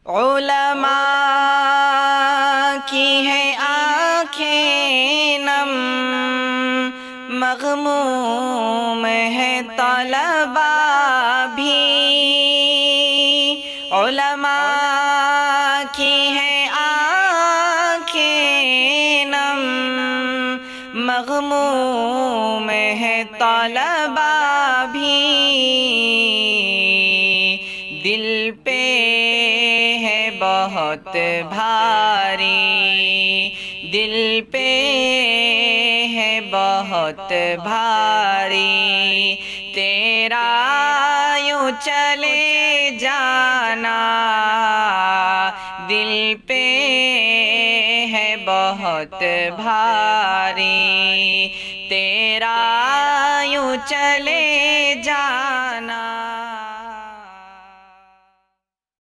علماء کی ہے آنکھیں نم، مغموم ہے طلبا بھی۔ علماء کی ہے آنکھیں نم، مغموم ہے طلبا بھی۔ دل پہ ہے بہت بھاری، دل پہ ہے بہت بھاری، تیرا یوں چلے جانا۔ دل پہ ہے بہت بھاری، تیرا یوں چلے جانا۔